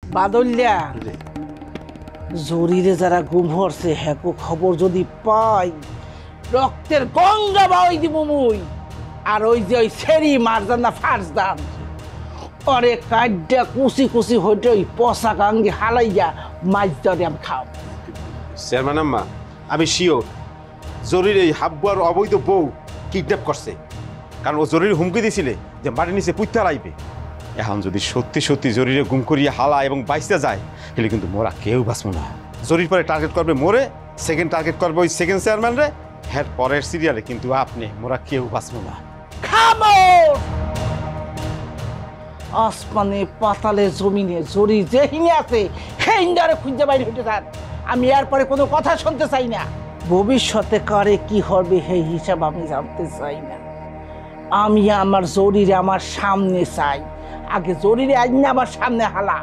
বাদলিয়া জরিরে যারা গুম হচ্ছে হ্যাকো খবর যদি পাই রক্তের গঙ্গা বাই দিব মুই আর ওই যে ওই সেরি মারজানা ফারজান ওরে কাড্ডা কুচি কুচি হইতে ওই পচা গাঙ্গে হালাইয়া মাছ ধরে আমি খাও চেয়ারম্যান আম্মা আমি শিওর জরির এই হাব্বুয়ার অবৈধ বউ কিডন্যাপ করছে কারণ ও জরির হুমকি দিছিলে যে মাটির নিচে পুঁততে লাইবে এখন যদি সত্যি সত্যি জরিরে গুম করিয়ে হালা এবং বাইসতে যায় তাহলে কিন্তু মোরা কেউ বাঁচবো না জরির পরে টার্গেট করবে মোরে সেকেন্ড টার্গেট করবে ওই সেকেন্ড চেয়ারম্যান রে হ্যাঁ পরের সিরিয়ালে কিন্তু আপনি মোরা কেউ বাঁচবো না খামোশ আসমানে পাতালে জমিনে জরি যেহিনে আছে হেইন্ডারে খুঁজে বাইরে হইতে থাক আমি এরপরে কোনো কথা শুনতে চাই না ভবিষ্যতে কারে কি হবে সেই হিসাব আমি জানতে চাই না আমি আমার জরিরে আমার সামনে চাই আগে জরিরে আইন আমার সামনে হালা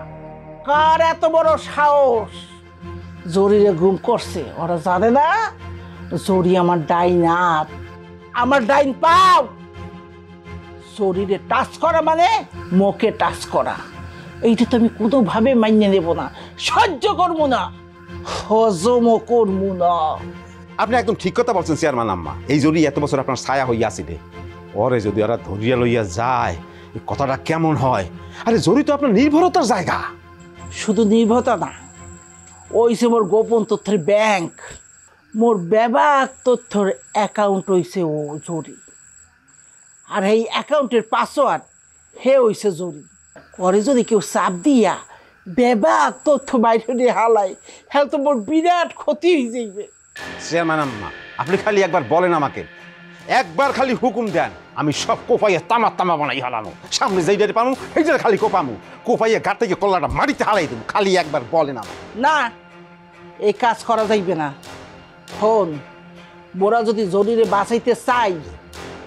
কার এত বড় সাহস জরিরে গুম করছে ওরা জানে না জরি আমার ডাইন হাত আমার ডাইন পাও শরীরে টাচ করা মানে মুখে টাচ করা এইটা তো আমি কোনোভাবে মানিয়ে নেব না সহ্য করবো না হজমও করবো না আপনি একদম ঠিক কথা বলছেন চেয়ারম্যান আম্মা এই জরি এত বছর আপনার ছায়া হইয়া আসিলে ওরে যদি ওরা ধরিয়া লইয়া যায় এই কথাটা কেমন হয় আরে জরি তো আপনার নির্ভরতার জায়গা শুধু নির্ভরতা না ওই যে মোর গোপন তথ্যের ব্যাংক মোর ব্যাপক তথ্যর অ্যাকাউন্ট হইছে ও জরি আর এই অ্যাকাউন্টের পাসওয়ার্ড হে হইছে জরি পরে যদি কেউ চাপ দিয়া ব্যাপক তথ্য বাইরে হালাই হ্যাঁ তো মোর বিরাট ক্ষতি হয়ে যাইবে চেয়ারম্যান আম্মা আপনি খালি একবার বলেন আমাকে একবার খালি হুকুম দেন আমি সব কোপাইয়া তামা তামা বানাই হালানো সামনে যেইটারে পামু সেইটারে খালি কোপামু কোপাইয়া গাছ থেকে কল্লাটা মাটিতে হালাই দেবো খালি একবার বলেন আমার না এই কাজ করা যাইবে না ফোন মোরা যদি জরিরে বাঁচাইতে চাই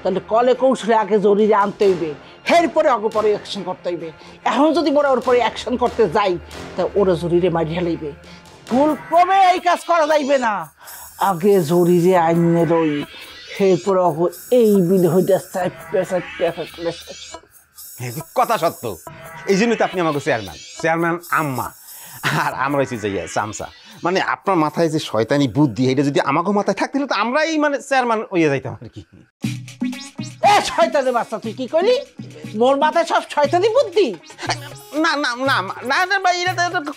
তাহলে কলে কৌশলে আগে জরিরে আনতে হইবে এরপরে আগে পরে অ্যাকশন করতে হইবে এখন যদি মোরা ওর পরে অ্যাকশন করতে যাই তা ওরা জরিরে মারি হেলাইবে ভুল ক্রমে এই কাজ করা যাইবে না আগে জরিরে আইনে রই এরপরে এই বিল হইতে কথা সত্য এই জন্যই তো আপনি আমাকে চেয়ারম্যান আম্মা আর আমরা হচ্ছে যাইয়া চামচা মানে আপনার মাথায় যে শয়তানি বুদ্ধি এটা যদি আমাকে মাথায় থাকতে তো আমরাই মানে চেয়ারম্যান হইয়া যাইতাম আর কি শয়তানি বাচ্চা তুই কি করলি মোর মাথায় সব শয়তানি বুদ্ধি না না না না না ভাই এটা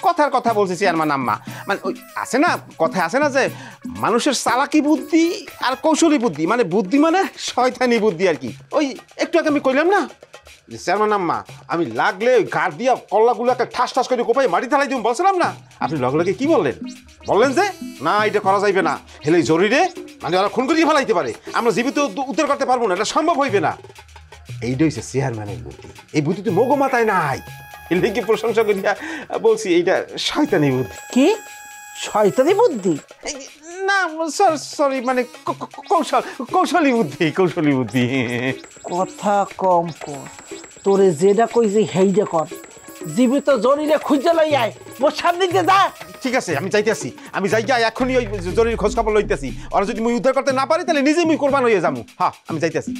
কথার কথা বলছি চেয়ারম্যান আম্মা মানে ওই আছে না কথায় আছে না যে মানুষের চালাকি বুদ্ধি আর কৌশলী বুদ্ধি মানে বুদ্ধি মানে শয়তানি বুদ্ধি আর কি ওই একটু আগে আমি কইলাম না যে চেয়ারম্যান আম্মা আমি লাগলে ওই গাড় দিয়া কল্লাগুলোকে ঠাস ঠাস করে কোপাই মাটি ঢালাই দিব বলছিলাম না আপনি লগে লগে কি বললেন বললেন যে না এটা করা যাইবে না হেলে জরুরি মানে ওরা খুন করিয়ে ফেলাইতে পারে আমরা জীবিত উদ্ধার করতে পারবো না এটা সম্ভব হইবে না এইটা হচ্ছে চেয়ারম্যানের বুদ্ধি এই বুদ্ধি তো মগো মাথায় নাই এলে কি প্রশংসা করিয়া বলছি এইটা শয়তানি বুদ্ধি কি শয়তানি বুদ্ধি না সরি মানে কৌশলী বুদ্ধি কথা কম কর তোরে যেটা কইছি হেইটা কর জীবিত জরিরে খুঁজে লই আয় মোর সামনে দিয়ে যা ঠিক আছে আমি যাইতেছি আমি যাইয়া এখনই ওই জরির খোঁজ খবর লইতেছি ওরা যদি মুই উদ্ধার করতে না পারি তাহলে নিজেই মুই কোরবান হয়ে যাবো হ্যাঁ আমি যাইতেছি